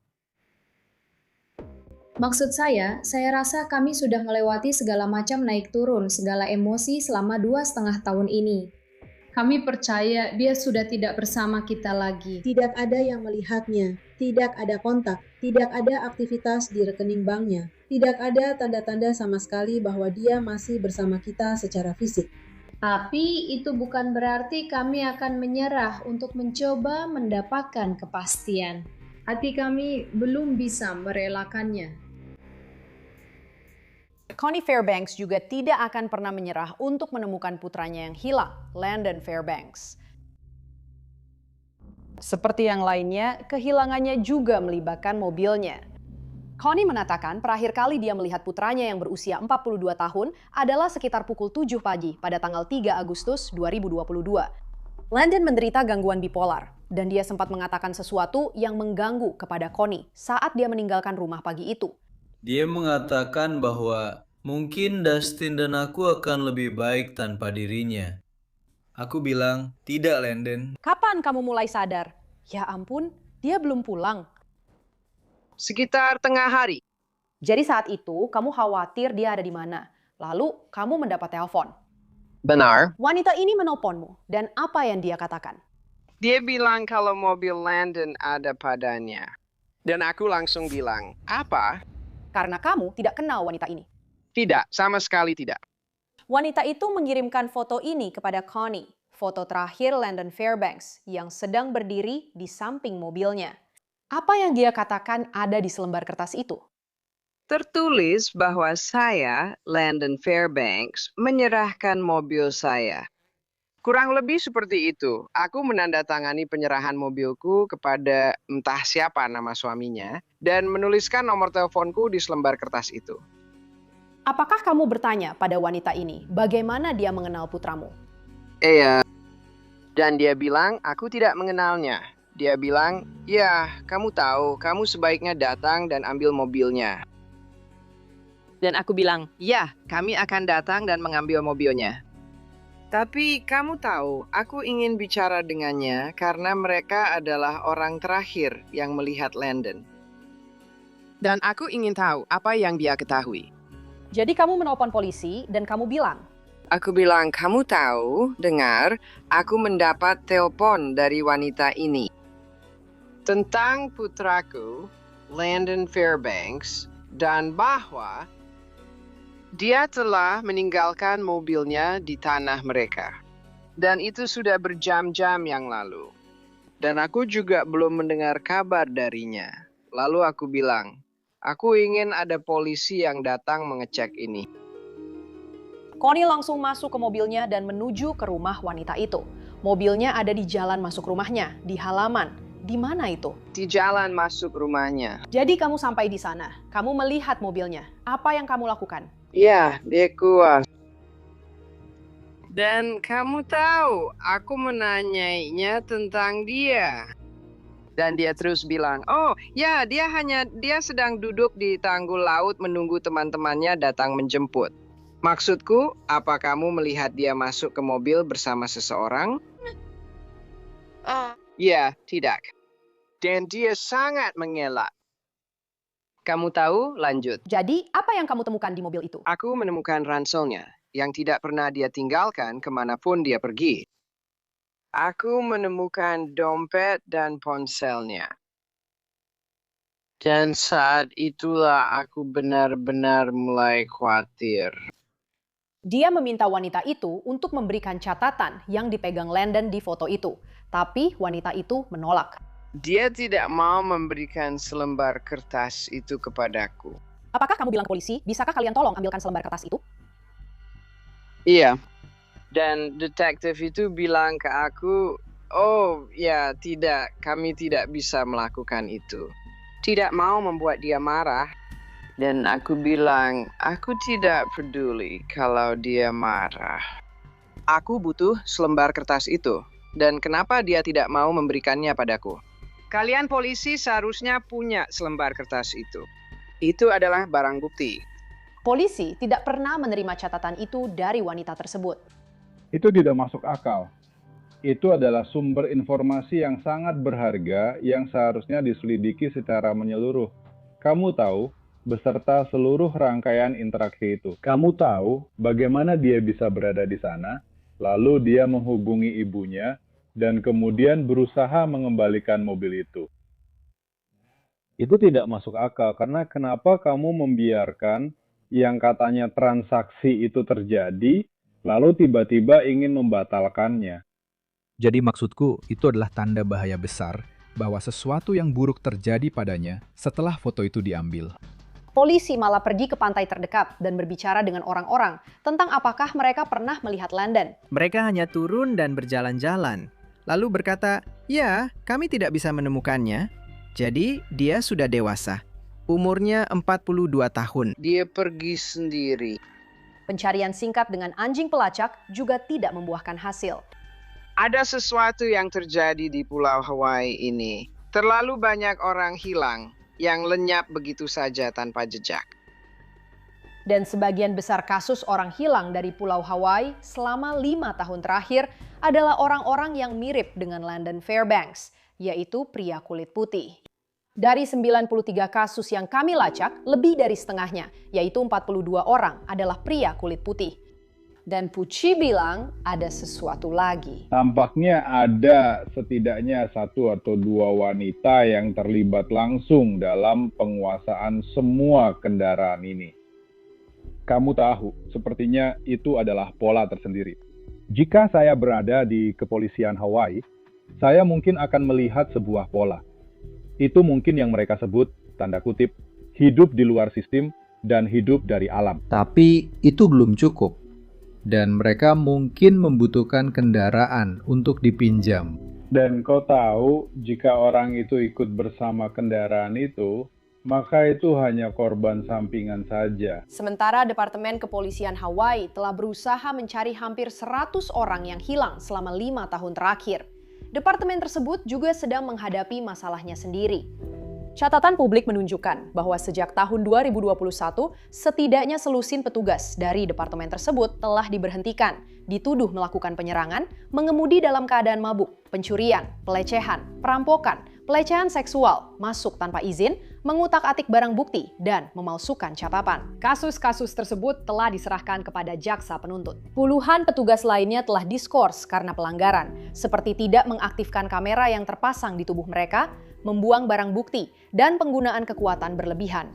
Maksud saya rasa kami sudah melewati segala macam naik turun, segala emosi selama 2,5 tahun ini. Kami percaya dia sudah tidak bersama kita lagi. Tidak ada yang melihatnya, tidak ada kontak, tidak ada aktivitas di rekening banknya, tidak ada tanda-tanda sama sekali bahwa dia masih bersama kita secara fisik. Tapi itu bukan berarti kami akan menyerah untuk mencoba mendapatkan kepastian. Hati kami belum bisa merelakannya. Connie Fairbanks juga tidak akan pernah menyerah untuk menemukan putranya yang hilang, Landon Fairbanks. Seperti yang lainnya, kehilangannya juga melibatkan mobilnya. Connie mengatakan terakhir kali dia melihat putranya yang berusia 42 tahun adalah sekitar pukul 7 pagi pada tanggal 3 Agustus 2022. Landon menderita gangguan bipolar dan dia sempat mengatakan sesuatu yang mengganggu kepada Connie saat dia meninggalkan rumah pagi itu. Dia mengatakan bahwa mungkin Dustin dan aku akan lebih baik tanpa dirinya. Aku bilang, tidak Landon. Kapan kamu mulai sadar? Ya ampun, dia belum pulang. Sekitar tengah hari. Jadi saat itu kamu khawatir dia ada di mana. Lalu kamu mendapat telepon. Benar. Wanita ini menelponmu dan apa yang dia katakan? Dia bilang kalau mobil Landon ada padanya. Dan aku langsung bilang, apa? karena kamu tidak kenal wanita ini. Tidak, sama sekali tidak. Wanita itu mengirimkan foto ini kepada Connie, foto terakhir Landon Fairbanks yang sedang berdiri di samping mobilnya. Apa yang dia katakan ada di selembar kertas itu? Tertulis bahwa saya, Landon Fairbanks, menyerahkan mobil saya. Kurang lebih seperti itu. Aku menandatangani penyerahan mobilku kepada entah siapa nama suaminya dan menuliskan nomor teleponku di selembar kertas itu. Apakah kamu bertanya pada wanita ini bagaimana dia mengenal putramu? Iya. Dan dia bilang, aku tidak mengenalnya. Dia bilang, ya, kamu tahu, kamu sebaiknya datang dan ambil mobilnya. Dan aku bilang, ya, kami akan datang dan mengambil mobilnya. Tapi kamu tahu, aku ingin bicara dengannya karena mereka adalah orang terakhir yang melihat Landon. Dan aku ingin tahu apa yang dia ketahui. Jadi kamu menelpon polisi dan kamu bilang? Aku bilang, kamu tahu, dengar, aku mendapat telepon dari wanita ini. Tentang putraku, Landon Fairbanks, dan bahwa dia telah meninggalkan mobilnya di tanah mereka. Dan itu sudah berjam-jam yang lalu. Dan aku juga belum mendengar kabar darinya. Lalu aku bilang, aku ingin ada polisi yang datang mengecek ini. Connie langsung masuk ke mobilnya dan menuju ke rumah wanita itu. Mobilnya ada di jalan masuk rumahnya, di halaman. Di mana itu? Di jalan masuk rumahnya. Jadi kamu sampai di sana, kamu melihat mobilnya. Apa yang kamu lakukan? Ya, dia kuat. Dan kamu tahu, aku menanyainya tentang dia. Dan dia terus bilang, oh ya, dia sedang duduk di tanggul laut menunggu teman-temannya datang menjemput. Maksudku, apa kamu melihat dia masuk ke mobil bersama seseorang? Ya, tidak. Dan dia sangat mengelak. Kamu tahu, lanjut. Jadi, apa yang kamu temukan di mobil itu? Aku menemukan ranselnya, yang tidak pernah dia tinggalkan kemanapun dia pergi. Aku menemukan dompet dan ponselnya. Dan saat itulah aku benar-benar mulai khawatir. Dia meminta wanita itu untuk memberikan catatan yang dipegang Landon di foto itu. Tapi wanita itu menolak. Dia tidak mau memberikan selembar kertas itu kepadaku. Apakah kamu bilang ke polisi? Bisakah kalian tolong ambilkan selembar kertas itu? Iya. Dan detektif itu bilang ke aku, oh ya tidak, kami tidak bisa melakukan itu. Tidak mau membuat dia marah. Dan aku bilang, aku tidak peduli kalau dia marah. Aku butuh selembar kertas itu. Dan kenapa dia tidak mau memberikannya padaku? Kalian polisi seharusnya punya selembar kertas itu. Itu adalah barang bukti. Polisi tidak pernah menerima catatan itu dari wanita tersebut. Itu tidak masuk akal. Itu adalah sumber informasi yang sangat berharga yang seharusnya diselidiki secara menyeluruh. Kamu tahu, beserta seluruh rangkaian interaksi itu. Kamu tahu bagaimana dia bisa berada di sana, lalu dia menghubungi ibunya, dan kemudian berusaha mengembalikan mobil itu. Itu tidak masuk akal, karena kenapa kamu membiarkan yang katanya transaksi itu terjadi, lalu tiba-tiba ingin membatalkannya? Jadi maksudku, itu adalah tanda bahaya besar bahwa sesuatu yang buruk terjadi padanya setelah foto itu diambil. Polisi malah pergi ke pantai terdekat dan berbicara dengan orang-orang tentang apakah mereka pernah melihat Landon. Mereka hanya turun dan berjalan-jalan. Lalu berkata, ya, kami tidak bisa menemukannya. Jadi, dia sudah dewasa. Umurnya 42 tahun. Dia pergi sendiri. Pencarian singkat dengan anjing pelacak juga tidak membuahkan hasil. Ada sesuatu yang terjadi di Pulau Hawaii ini. Terlalu banyak orang hilang yang lenyap begitu saja tanpa jejak. Dan sebagian besar kasus orang hilang dari Pulau Hawaii selama 5 tahun terakhir adalah orang-orang yang mirip dengan Landon Fairbanks, yaitu pria kulit putih. Dari 93 kasus yang kami lacak, lebih dari setengahnya, yaitu 42 orang adalah pria kulit putih. Dan Pucci bilang ada sesuatu lagi. Tampaknya ada setidaknya 1 atau 2 wanita yang terlibat langsung dalam penguasaan semua kendaraan ini. Kamu tahu, sepertinya itu adalah pola tersendiri. Jika saya berada di kepolisian Hawaii, saya mungkin akan melihat sebuah pola. Itu mungkin yang mereka sebut, tanda kutip, hidup di luar sistem dan hidup dari alam. Tapi itu belum cukup. Dan mereka mungkin membutuhkan kendaraan untuk dipinjam. Dan kau tahu, jika orang itu ikut bersama kendaraan itu, maka itu hanya korban sampingan saja. Sementara Departemen Kepolisian Hawaii telah berusaha mencari hampir 100 orang yang hilang selama 5 tahun terakhir. Departemen tersebut juga sedang menghadapi masalahnya sendiri. Catatan publik menunjukkan bahwa sejak tahun 2021, setidaknya selusin petugas dari departemen tersebut telah diberhentikan, dituduh melakukan penyerangan, mengemudi dalam keadaan mabuk, pencurian, pelecehan, perampokan, pelecehan seksual, masuk tanpa izin, mengutak-atik barang bukti, dan memalsukan catatan. Kasus-kasus tersebut telah diserahkan kepada jaksa penuntut. Puluhan petugas lainnya telah diskors karena pelanggaran, seperti tidak mengaktifkan kamera yang terpasang di tubuh mereka, membuang barang bukti, dan penggunaan kekuatan berlebihan.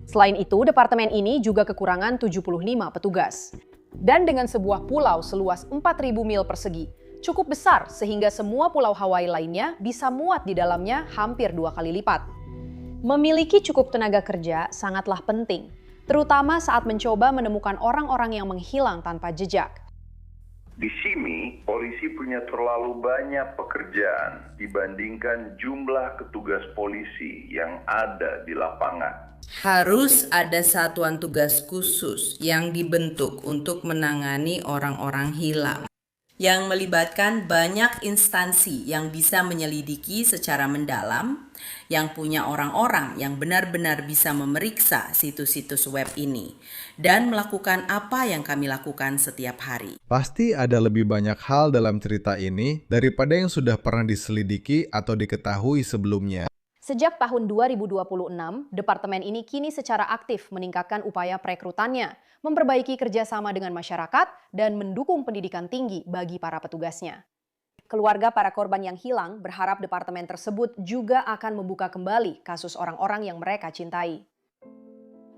Selain itu, departemen ini juga kekurangan 75 petugas. Dan dengan sebuah pulau seluas 4.000 mil persegi, cukup besar sehingga semua pulau Hawaii lainnya bisa muat di dalamnya hampir 2 kali lipat. Memiliki cukup tenaga kerja sangatlah penting, terutama saat mencoba menemukan orang-orang yang menghilang tanpa jejak. Di sini, polisi punya terlalu banyak pekerjaan dibandingkan jumlah petugas polisi yang ada di lapangan. Harus ada satuan tugas khusus yang dibentuk untuk menangani orang-orang hilang, yang melibatkan banyak instansi yang bisa menyelidiki secara mendalam, yang punya orang-orang yang benar-benar bisa memeriksa situs-situs web ini, dan melakukan apa yang kami lakukan setiap hari. Pasti ada lebih banyak hal dalam cerita ini daripada yang sudah pernah diselidiki atau diketahui sebelumnya. Sejak tahun 2026, departemen ini kini secara aktif meningkatkan upaya perekrutannya, memperbaiki kerjasama dengan masyarakat, dan mendukung pendidikan tinggi bagi para petugasnya. Keluarga para korban yang hilang berharap departemen tersebut juga akan membuka kembali kasus orang-orang yang mereka cintai.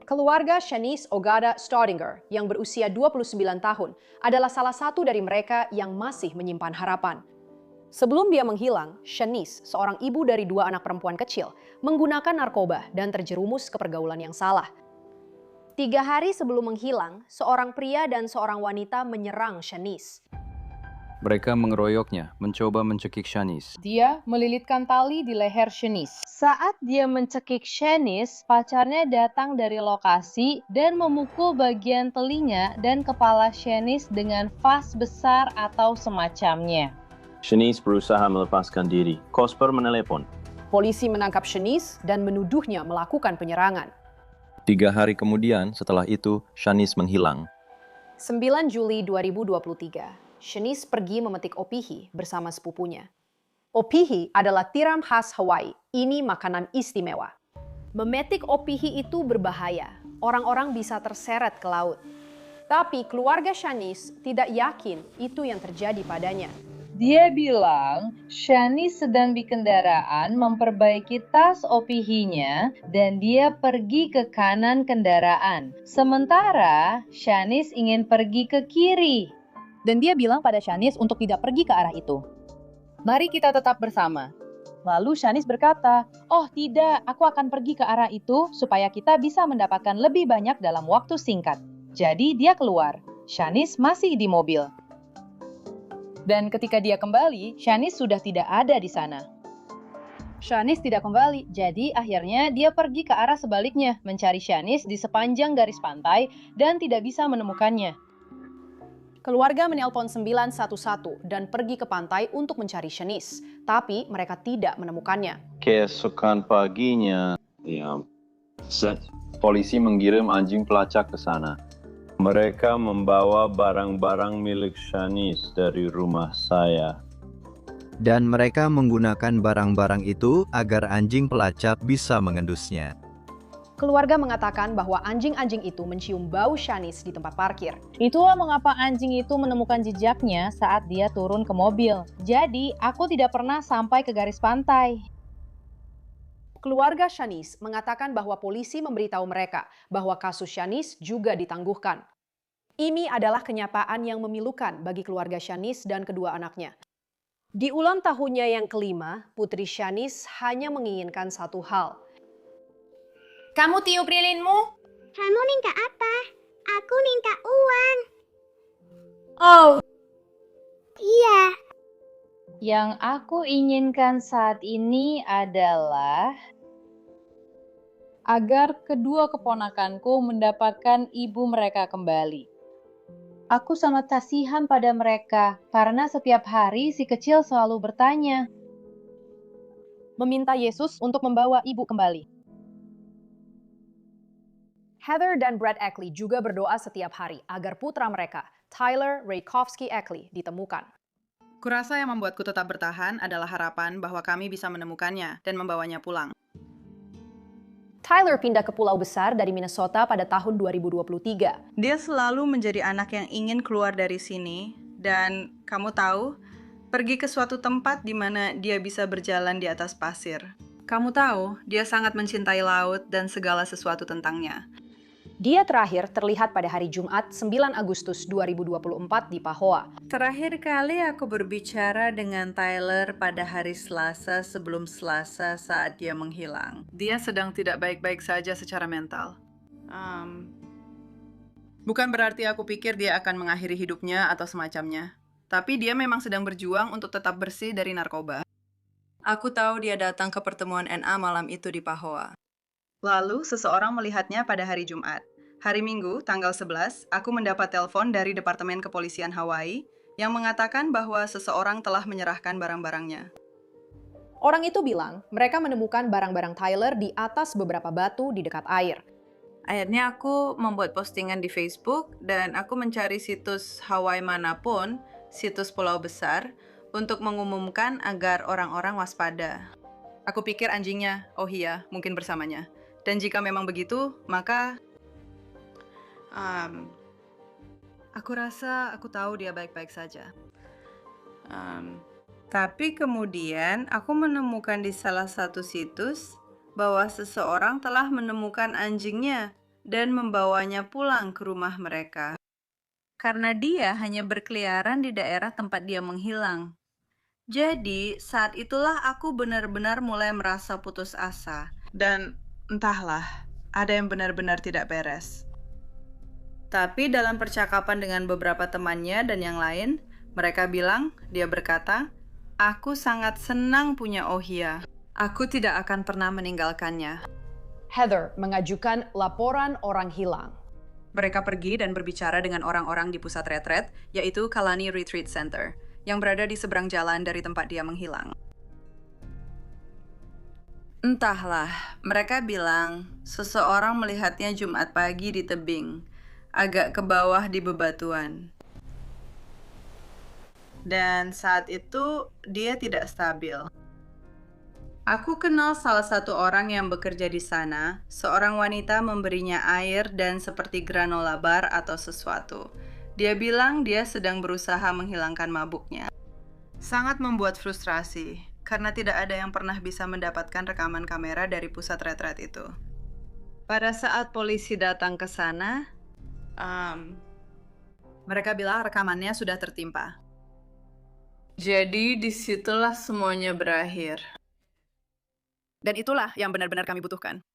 Keluarga Shanice Ogata Staudinger yang berusia 29 tahun adalah salah satu dari mereka yang masih menyimpan harapan. Sebelum dia menghilang, Shanice, seorang ibu dari 2 anak perempuan kecil, menggunakan narkoba dan terjerumus ke pergaulan yang salah. 3 hari sebelum menghilang, seorang pria dan seorang wanita menyerang Shanice. Mereka mengeroyoknya, mencoba mencekik Shanice. Dia melilitkan tali di leher Shanice. Saat dia mencekik Shanice, pacarnya datang dari lokasi dan memukul bagian telinga dan kepala Shanice dengan vas besar atau semacamnya. Shanice berusaha melepaskan diri. Cosper menelepon. Polisi menangkap Shanice dan menuduhnya melakukan penyerangan. 3 hari kemudian, setelah itu, Shanice menghilang. 9 Juli 2023, Shanice pergi memetik opihi bersama sepupunya. Opihi adalah tiram khas Hawaii. Ini makanan istimewa. Memetik opihi itu berbahaya. Orang-orang bisa terseret ke laut. Tapi keluarga Shanice tidak yakin itu yang terjadi padanya. Dia bilang Shanice sedang di kendaraan memperbaiki tas opihinya dan dia pergi ke kanan kendaraan. Sementara Shanice ingin pergi ke kiri. Dan dia bilang pada Shanice untuk tidak pergi ke arah itu. Mari kita tetap bersama. Lalu Shanice berkata, oh tidak, aku akan pergi ke arah itu supaya kita bisa mendapatkan lebih banyak dalam waktu singkat. Jadi dia keluar. Shanice masih di mobil. Dan ketika dia kembali, Shanice sudah tidak ada di sana. Shanice tidak kembali, jadi akhirnya dia pergi ke arah sebaliknya, mencari Shanice di sepanjang garis pantai dan tidak bisa menemukannya. Keluarga menelpon 911 dan pergi ke pantai untuk mencari Shanice, tapi mereka tidak menemukannya. Keesokan paginya, polisi mengirim anjing pelacak ke sana. Mereka membawa barang-barang milik Shanice dari rumah saya. Dan mereka menggunakan barang-barang itu agar anjing pelacak bisa mengendusnya. Keluarga mengatakan bahwa anjing-anjing itu mencium bau Shanice di tempat parkir. Itulah mengapa anjing itu menemukan jejaknya saat dia turun ke mobil. Jadi, aku tidak pernah sampai ke garis pantai. Keluarga Shanice mengatakan bahwa polisi memberitahu mereka bahwa kasus Shanice juga ditangguhkan. Ini adalah kenyataan yang memilukan bagi keluarga Shanice dan kedua anaknya. Di ulang tahunnya yang kelima, putri Shanice hanya menginginkan satu hal. Kamu tiup lilinmu? Kamu minta apa? Aku minta uang. Oh. Iya. Yang aku inginkan saat ini adalah agar kedua keponakanku mendapatkan ibu mereka kembali. Aku sangat kasihan pada mereka karena setiap hari si kecil selalu bertanya. Meminta Yesus untuk membawa ibu kembali. Heather dan Brad Ackley juga berdoa setiap hari agar putra mereka, Tyler Raykovsky Ackley, ditemukan. Kurasa yang membuatku tetap bertahan adalah harapan bahwa kami bisa menemukannya dan membawanya pulang. Tyler pindah ke Pulau Besar dari Minnesota pada tahun 2023. Dia selalu menjadi anak yang ingin keluar dari sini, dan kamu tahu, pergi ke suatu tempat di mana dia bisa berjalan di atas pasir. Kamu tahu, dia sangat mencintai laut dan segala sesuatu tentangnya. Dia terakhir terlihat pada hari Jumat 9 Agustus 2024 di Pahoa. Terakhir kali aku berbicara dengan Tyler pada hari Selasa sebelum Selasa saat dia menghilang. Dia sedang tidak baik-baik saja secara mental. Bukan berarti aku pikir dia akan mengakhiri hidupnya atau semacamnya. Tapi dia memang sedang berjuang untuk tetap bersih dari narkoba. Aku tahu dia datang ke pertemuan NA malam itu di Pahoa. Lalu, seseorang melihatnya pada hari Jumat. Hari Minggu, tanggal 11, aku mendapat telepon dari Departemen Kepolisian Hawaii yang mengatakan bahwa seseorang telah menyerahkan barang-barangnya. Orang itu bilang mereka menemukan barang-barang Tyler di atas beberapa batu di dekat air. Akhirnya aku membuat postingan di Facebook dan aku mencari situs Hawaii manapun, situs pulau besar, untuk mengumumkan agar orang-orang waspada. Aku pikir anjingnya, oh iya, mungkin bersamanya. Dan jika memang begitu, maka aku rasa aku tahu dia baik-baik saja. Tapi kemudian aku menemukan di salah satu situs bahwa seseorang telah menemukan anjingnya dan membawanya pulang ke rumah mereka. Karena dia hanya berkeliaran di daerah tempat dia menghilang. Jadi, saat itulah aku benar-benar mulai merasa putus asa. Dan entahlah, ada yang benar-benar tidak beres. Tapi dalam percakapan dengan beberapa temannya dan yang lain, mereka bilang, dia berkata, "Aku sangat senang punya Ohia. Aku tidak akan pernah meninggalkannya." Heather mengajukan laporan orang hilang. Mereka pergi dan berbicara dengan orang-orang di pusat retret, yaitu Kalani Retreat Center, yang berada di seberang jalan dari tempat dia menghilang. Entahlah, mereka bilang seseorang melihatnya Jumat pagi di tebing, agak ke bawah di bebatuan. Dan saat itu dia tidak stabil. Aku kenal salah satu orang yang bekerja di sana, seorang wanita memberinya air dan seperti granola bar atau sesuatu. Dia bilang dia sedang berusaha menghilangkan mabuknya. Sangat membuat frustrasi, karena tidak ada yang pernah bisa mendapatkan rekaman kamera dari pusat retret itu. Pada saat polisi datang ke sana, mereka bilang rekamannya sudah tertimpa. Jadi disitulah semuanya berakhir. Dan itulah yang benar-benar kami butuhkan.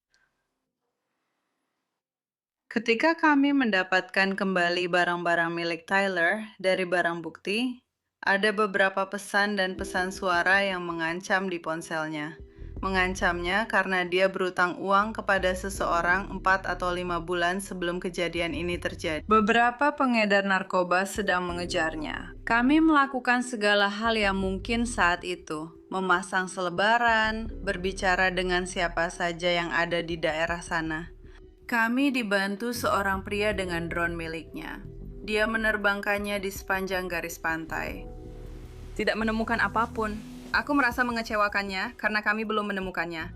Ketika kami mendapatkan kembali barang-barang milik Tyler dari barang bukti, ada beberapa pesan dan pesan suara yang mengancam di ponselnya. Mengancamnya karena dia berutang uang kepada seseorang 4 atau 5 bulan sebelum kejadian ini terjadi. Beberapa pengedar narkoba sedang mengejarnya. Kami melakukan segala hal yang mungkin saat itu. Memasang selebaran, berbicara dengan siapa saja yang ada di daerah sana. Kami dibantu seorang pria dengan drone miliknya. Dia menerbangkannya di sepanjang garis pantai. Tidak menemukan apapun. Aku merasa mengecewakannya karena kami belum menemukannya.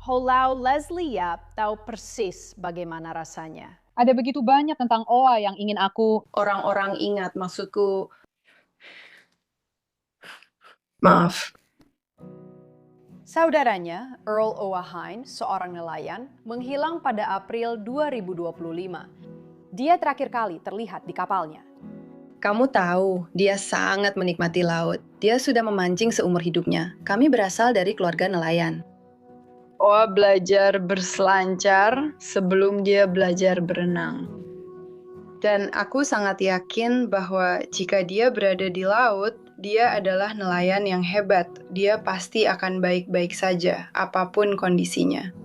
Holau Leslie Yap tahu persis bagaimana rasanya. Ada begitu banyak tentang Oa yang ingin aku... Orang-orang ingat, maksudku... Maaf. Saudaranya, Earl Oahain, seorang nelayan, menghilang pada April 2025. Dia terakhir kali terlihat di kapalnya. Kamu tahu, dia sangat menikmati laut. Dia sudah memancing seumur hidupnya. Kami berasal dari keluarga nelayan. Oa belajar berselancar sebelum dia belajar berenang. Dan aku sangat yakin bahwa jika dia berada di laut, dia adalah nelayan yang hebat. Dia pasti akan baik-baik saja, apapun kondisinya.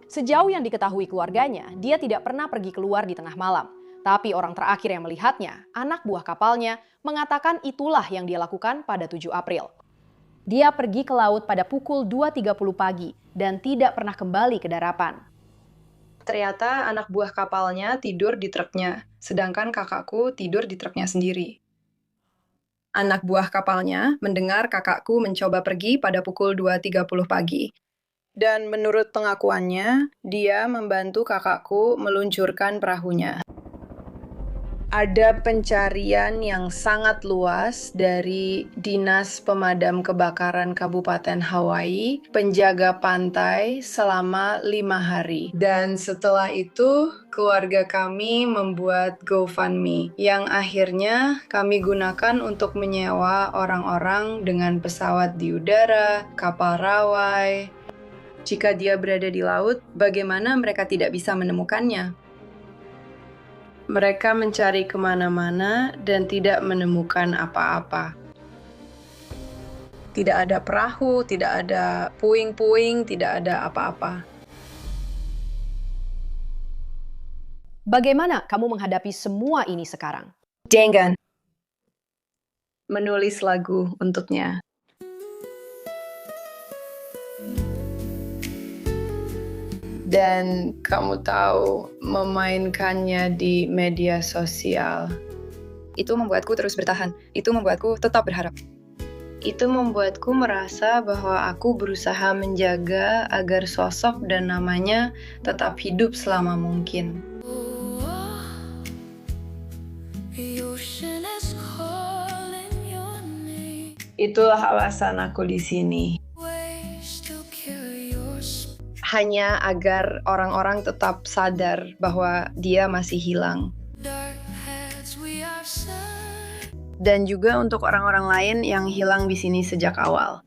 Sejauh yang diketahui keluarganya, dia tidak pernah pergi keluar di tengah malam. Tapi orang terakhir yang melihatnya, anak buah kapalnya, mengatakan itulah yang dia lakukan pada 7 April. Dia pergi ke laut pada pukul 2.30 pagi dan tidak pernah kembali ke daratan. Ternyata anak buah kapalnya tidur di truknya, sedangkan kakakku tidur di truknya sendiri. Anak buah kapalnya mendengar kakakku mencoba pergi pada pukul 2.30 pagi. Dan menurut pengakuannya, dia membantu kakakku meluncurkan perahunya. Ada pencarian yang sangat luas dari Dinas Pemadam Kebakaran Kabupaten Hawaii, penjaga pantai selama 5 hari. Dan setelah itu, keluarga kami membuat GoFundMe, yang akhirnya kami gunakan untuk menyewa orang-orang dengan pesawat di udara, kapal rawai. Jika dia berada di laut, bagaimana mereka tidak bisa menemukannya? Mereka mencari kemana-mana dan tidak menemukan apa-apa. Tidak ada perahu, tidak ada puing-puing, tidak ada apa-apa. Bagaimana kamu menghadapi semua ini sekarang? Dengan menulis lagu untuknya. Dan kamu tahu, memainkannya di media sosial. Itu membuatku terus bertahan. Itu membuatku tetap berharap. Itu membuatku merasa bahwa aku berusaha menjaga agar sosok dan namanya tetap hidup selama mungkin. Itulah alasan aku di sini. Hanya agar orang-orang tetap sadar bahwa dia masih hilang. Dan juga untuk orang-orang lain yang hilang di sini sejak awal.